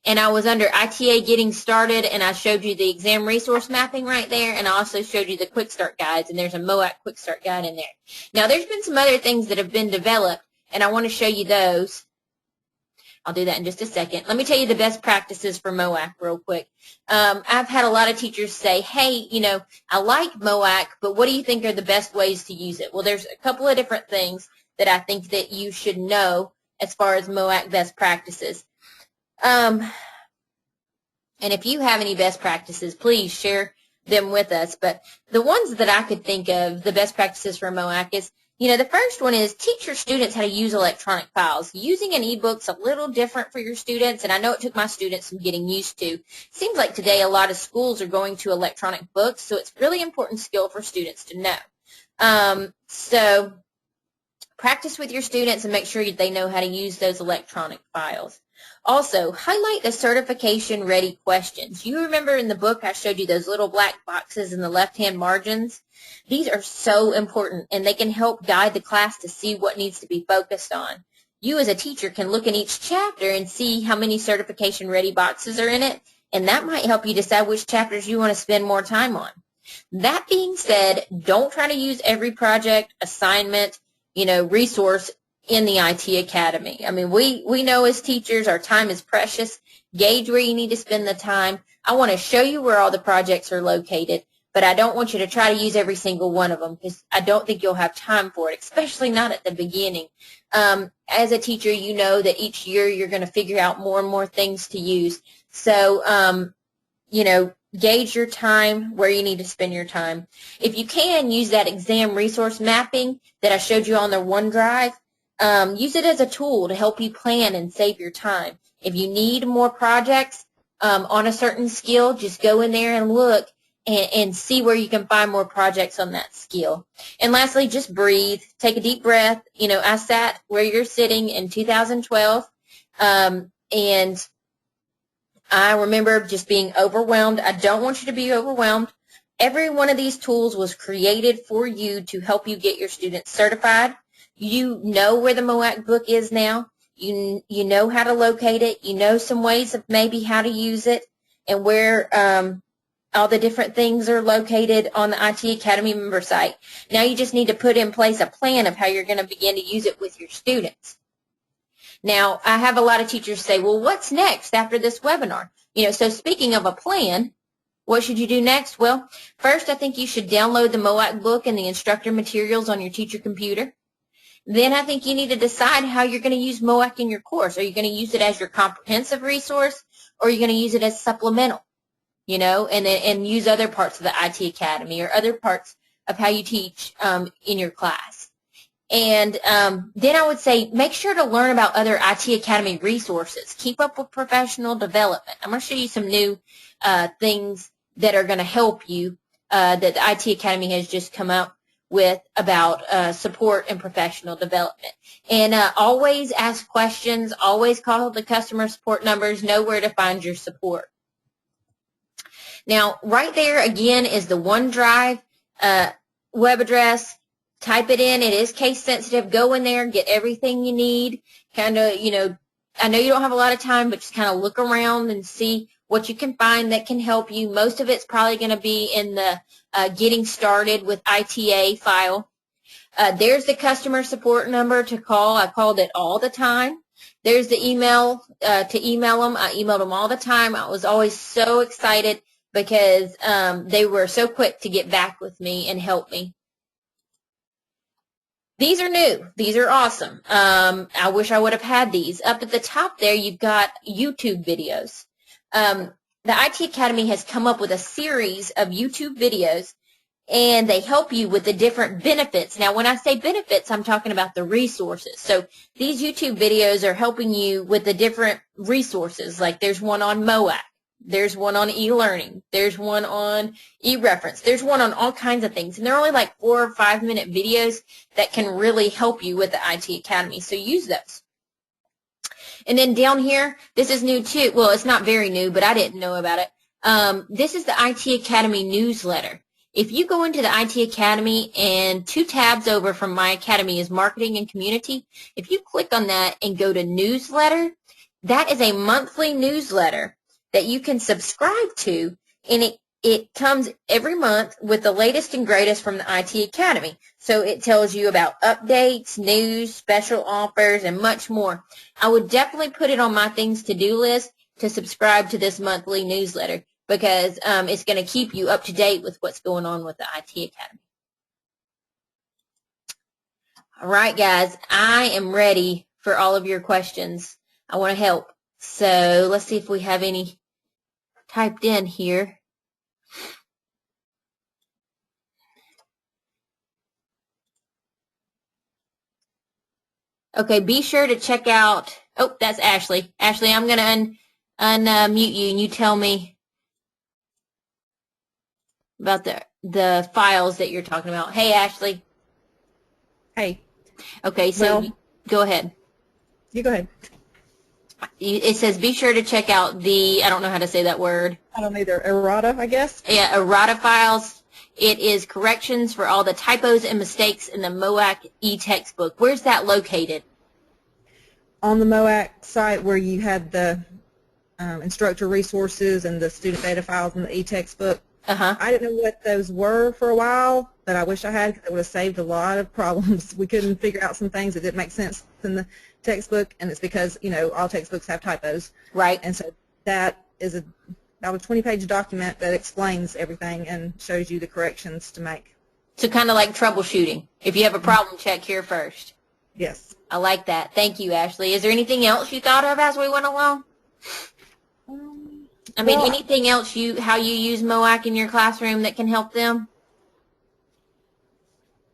S1: And I was under ITA Getting Started, and I showed you the exam resource mapping right there, and I also showed you the Quick Start Guides, and there's a MOAK Quick Start Guide in there. Now, there's been some other things that have been developed, and I want to show you those. I'll do that in just a second. Let me tell you the best practices for MOAK real quick. I've had a lot of teachers say, hey, I like MOAK, but what do you think are the best ways to use it? Well, there's a couple of different things that I think that you should know as far as MOAK best practices. And if you have any best practices, please share them with us. But the ones that I could think of, the best practices for MOAK is, the first one is teach your students how to use electronic files. Using an e-book's a little different for your students, and I know it took my students some getting used to. Seems like today a lot of schools are going to electronic books, so it's a really important skill for students to know. So practice with your students and make sure they know how to use those electronic files. Also, highlight the certification-ready questions. You remember in the book I showed you those little black boxes in the left-hand margins? These are so important, and they can help guide the class to see what needs to be focused on. You as a teacher can look in each chapter and see how many certification-ready boxes are in it, and that might help you decide which chapters you want to spend more time on. That being said, don't try to use every project, assignment, resource in the IT Academy. I mean, we know as teachers our time is precious. Gauge where you need to spend the time. I want to show you where all the projects are located, but I don't want you to try to use every single one of them because I don't think you'll have time for it, especially not at the beginning. As a teacher, you know that each year you're going to figure out more and more things to use. So, gauge your time where you need to spend your time. If you can, use that exam resource mapping that I showed you on the OneDrive. Use it as a tool to help you plan and save your time. If you need more projects on a certain skill, just go in there and look and see where you can find more projects on that skill. And lastly, just breathe. Take a deep breath. I sat where you're sitting in 2012, and I remember just being overwhelmed. I don't want you to be overwhelmed. Every one of these tools was created for you to help you get your students certified. You know where the MOAK book is now. You know how to locate it. You know some ways of maybe how to use it and where all the different things are located on the IT Academy member site. Now you just need to put in place a plan of how you're going to begin to use it with your students. Now, I have a lot of teachers say, well, what's next after this webinar? So speaking of a plan, what should you do next? Well, first, I think you should download the MOU AK Book and the Instructor Materials on your teacher computer. Then I think you need to decide how you're going to use MOU AK in your course. Are you going to use it as your comprehensive resource, or are you going to use it as supplemental? And use other parts of the IT Academy or other parts of how you teach in your class. And then I would say make sure to learn about other IT Academy resources. Keep up with professional development. I'm going to show you some new things that are going to help you that the IT Academy has just come up with about support and professional development. And always ask questions. Always call the customer support numbers. Know where to find your support. Now, right there, again, is the OneDrive web address. Type it in. It is case sensitive. Go in there, get everything you need. Kind of, I know you don't have a lot of time, but just kind of look around and see what you can find that can help you. Most of it's probably going to be in the getting started with ITA file. There's the customer support number to call. I called it all the time. There's the email to email them. I emailed them all the time. I was always so excited because they were so quick to get back with me and help me. These are new. These are awesome. I wish I would have had these. Up at the top there, you've got YouTube videos. The IT Academy has come up with a series of YouTube videos, and they help you with the different benefits. Now, when I say benefits, I'm talking about the resources. So these YouTube videos are helping you with the different resources. Like there's one on MOU AK. There's one on e-learning. There's one on e-reference. There's one on all kinds of things. And they're only like 4 or 5 minute videos that can really help you with the IT Academy. So use those. And then down here, this is new too. Well, it's not very new, but I didn't know about it. This is the IT Academy newsletter. If you go into the IT Academy and 2 tabs over from My Academy is Marketing and Community, if you click on that and go to Newsletter, that is a monthly newsletter that you can subscribe to, and it comes every month with the latest and greatest from the IT Academy. So it tells you about updates, news, special offers, and much more. I would definitely put it on my things to do list to subscribe to this monthly newsletter because it's going to keep you up to date with what's going on with the IT Academy. All right, guys, I am ready for all of your questions. I want to help. So let's see if we have any typed in here. Okay, be sure to check out, oh, that's Ashley. Ashley, I'm going to unmute you and you tell me about the files that you're talking about. Hey, Ashley.
S2: Hey.
S1: Okay, so go ahead.
S2: You go ahead.
S1: It says be sure to check out the, I don't know how to say that word.
S2: I don't either. Errata, I guess?
S1: Yeah, errata files. It is corrections for all the typos and mistakes in the MOU AK e-textbook. Where's that located?
S2: On the MOU AK site where you had the instructor resources and the student data files in the e-textbook. I didn't know what those were for a while, but I wish I had because it would have saved a lot of problems. We couldn't figure out some things that didn't make sense in the textbook, and it's because, all textbooks have typos.
S1: Right.
S2: And so that is about a 20-page document that explains everything and shows you the corrections to make.
S1: So kind of like troubleshooting. If you have a problem, check here first.
S2: Yes.
S1: I like that. Thank you, Ashley. Is there anything else you thought of as we went along? I mean, anything else how you use MOU AK in your classroom that can help them?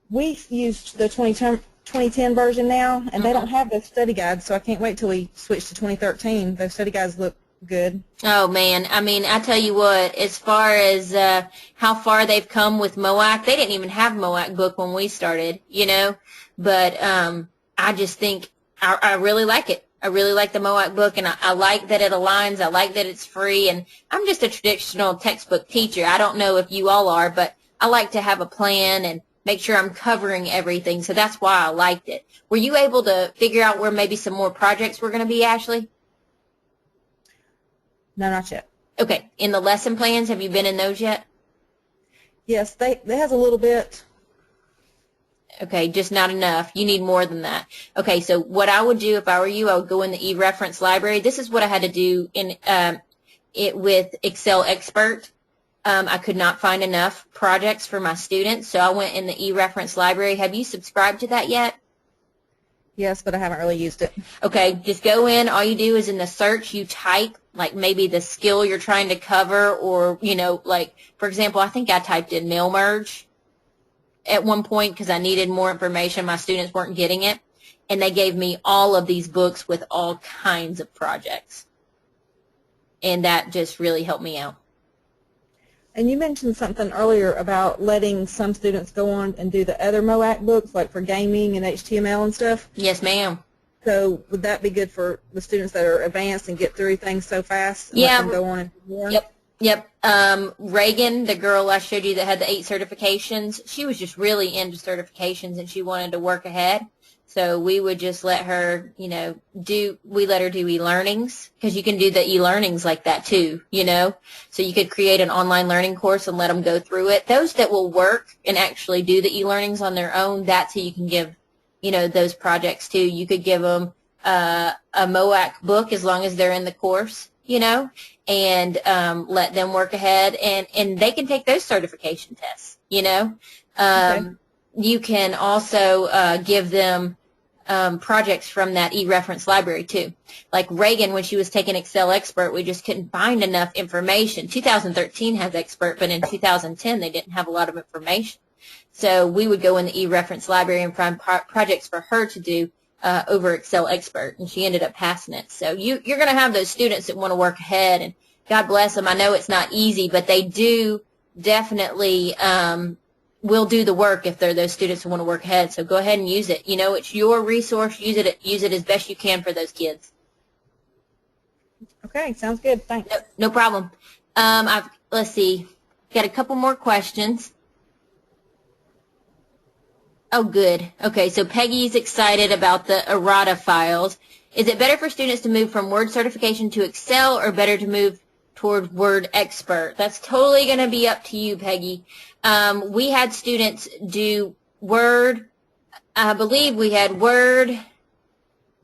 S2: We used the 2010 version now, and they don't have those study guides, so I can't wait till we switch to 2013. Those study guides look good. Oh, man. I mean, I tell you what, as far as how far they've come with MOU AK, they didn't even have MOU AK Book when we started, But I just think I really like it. I really like the MOU AK Book, and I like that it aligns. I like that it's free, and I'm just a traditional textbook teacher. I don't know if you all are, but I like to have a plan and
S1: make sure I'm covering everything. So that's why I liked it. Were you able to figure out where maybe some more projects were going to be, Ashley?
S2: No, not yet.
S1: Okay. In the lesson plans, have you been in those yet?
S2: Yes, they has a little bit.
S1: Okay, just not enough. You need more than that. Okay, so what I would do if I were you, I would go in the e-reference library. This is what I had to do in it with Excel Expert. I could not find enough projects for my students, so I went in the e-reference library. Have you subscribed to that yet?
S2: Yes, but I haven't really used it.
S1: Okay, just go in. All you do is in the search, you type, like maybe the skill you're trying to cover, or, you know, like, for example, I think I typed in mail merge at one point because I needed more information. My students weren't getting it, and they gave me all of these books with all kinds of projects, and that just really helped me out.
S2: And you mentioned something earlier about letting some students go on and do the other MOU AK books, like for gaming and HTML and stuff.
S1: Yes, ma'am.
S2: So would that be good for the students that are advanced and get through things so fast? And
S1: Yeah.
S2: let them go on and do more?
S1: Yep. Reagan, the girl I showed you that had the 8 certifications, she was just really into certifications and she wanted to work ahead. So we would just let her, you know, let her do e-learnings, because you can do the e-learnings like that too, you know. So you could create an online learning course and let them go through it. Those that will work and actually do the e-learnings on their own, that's who you can give, you know, those projects to. You could give them a MOU AK book as long as they're in the course, you know, and let them work ahead, and they can take those certification tests, you know.
S2: Okay.
S1: You can also give them projects from that e-reference library too. Like Reagan, when she was taking Excel Expert, we just couldn't find enough information. 2013 has Expert, but in 2010 they didn't have a lot of information. So we would go in the e-reference library and find projects for her to do over Excel Expert, and she ended up passing it. So you're going to have those students that want to work ahead, and God bless them. I know it's not easy, but they do definitely will do the work if they're those students who want to work ahead. So go ahead and use it. You know, it's your resource. Use it as best you can for those kids.
S2: Okay, sounds good. Thanks.
S1: No problem. Let's see. Got a couple more questions. Oh, good. Okay, so Peggy's excited about the errata files. Is it better for students to move from Word certification to Excel, or better to move toward Word Expert? That's totally going to be up to you, Peggy. We had students do Word. I believe we had Word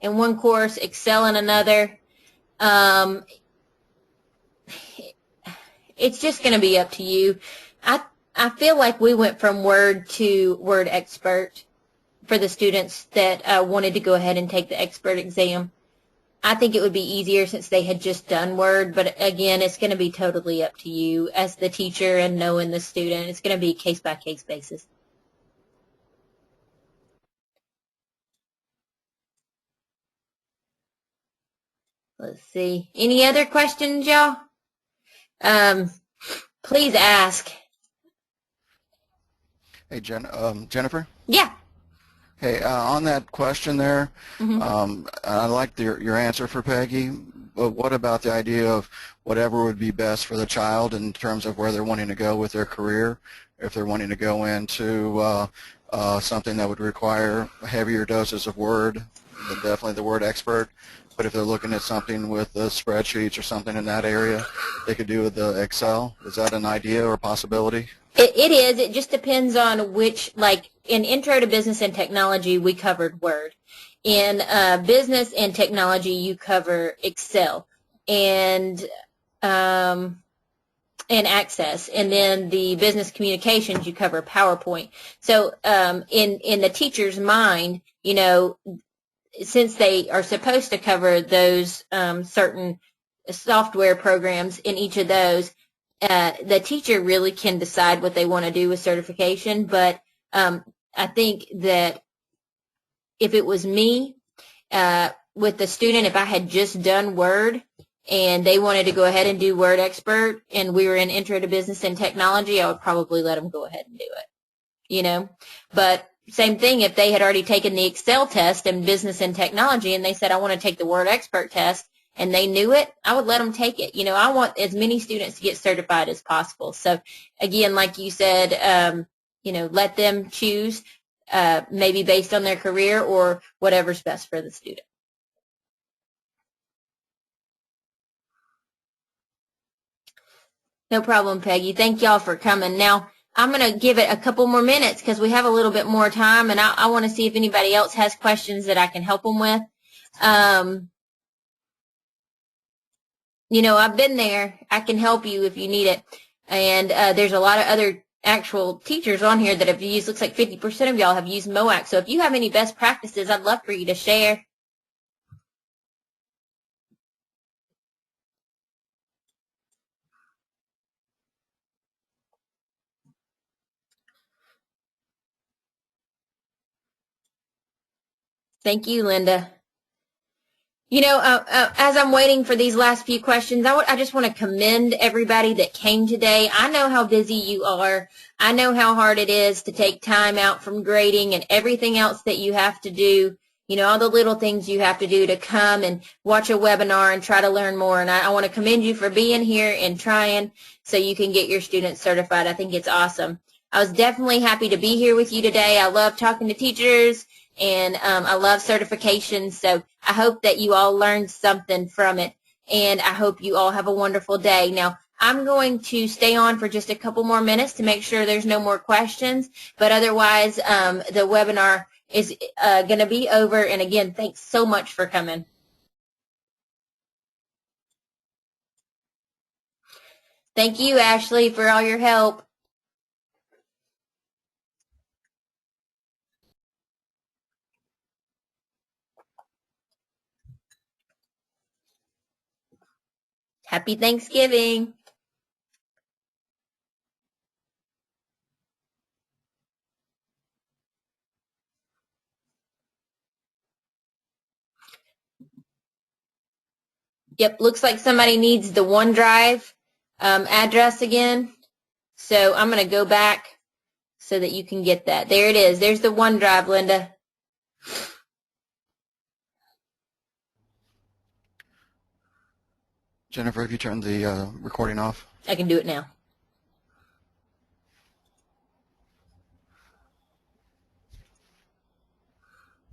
S1: in one course, Excel in another. It's just going to be up to you. I feel like we went from Word to Word Expert for the students that wanted to go ahead and take the Expert exam. I think it would be easier since they had just done Word, but again, it's going to be totally up to you as the teacher and knowing the student. It's going to be case-by-case basis. Let's see. Any other questions, y'all? Please ask.
S3: Hey, Jennifer?
S1: Yeah.
S3: Hey, on that question there, I liked your answer for Peggy, but what about the idea of whatever would be best for the child in terms of where they're wanting to go with their career? If they're wanting to go into something that would require heavier doses of Word, then definitely the Word Expert. But if they're looking at something with the spreadsheets or something in that area, they could do with the Excel. Is that an idea or a possibility?
S1: It is. It just depends on which, like in Intro to Business and Technology, we covered Word. In Business and Technology, you cover Excel and Access. And then the Business Communications, you cover PowerPoint. So in the teacher's mind, you know, since they are supposed to cover those certain software programs in each of those, the teacher really can decide what they want to do with certification, but I think that if it was me with the student, if I had just done Word and they wanted to go ahead and do Word Expert and we were in Intro to Business and Technology, I would probably let them go ahead and do it, you know. But same thing, if they had already taken the Excel test in Business and Technology and they said, I want to take the Word Expert test, and they knew it, I would let them take it. You know, I want as many students to get certified as possible. So, again, like you said, let them choose, maybe based on their career or whatever's best for the student. No problem, Peggy. Thank y'all for coming. Now, I'm going to give it a couple more minutes because we have a little bit more time, and I want to see if anybody else has questions that I can help them with. I've been there. I can help you if you need it. And there's a lot of other actual teachers on here that have used, looks like 50% of y'all have used MOAK. So if you have any best practices, I'd love for you to share. Thank you, Linda. As I'm waiting for these last few questions, I just want to commend everybody that came today. I know how busy you are. I know how hard it is to take time out from grading and everything else that you have to do, all the little things you have to do to come and watch a webinar and try to learn more. And I want to commend you for being here and trying so you can get your students certified. I think it's awesome. I was definitely happy to be here with you today. I love talking to teachers. And I love certifications, so I hope that you all learned something from it, and I hope you all have a wonderful day. Now, I'm going to stay on for just a couple more minutes to make sure there's no more questions, but otherwise the webinar is going to be over, and again, thanks so much for coming. Thank you, Ashley, for all your help. Happy Thanksgiving. Yep, looks like somebody needs the OneDrive address again. So I'm going to go back so that you can get that. There it is. There's the OneDrive, Linda.
S3: Jennifer, have you turned the recording off?
S1: I can do it now.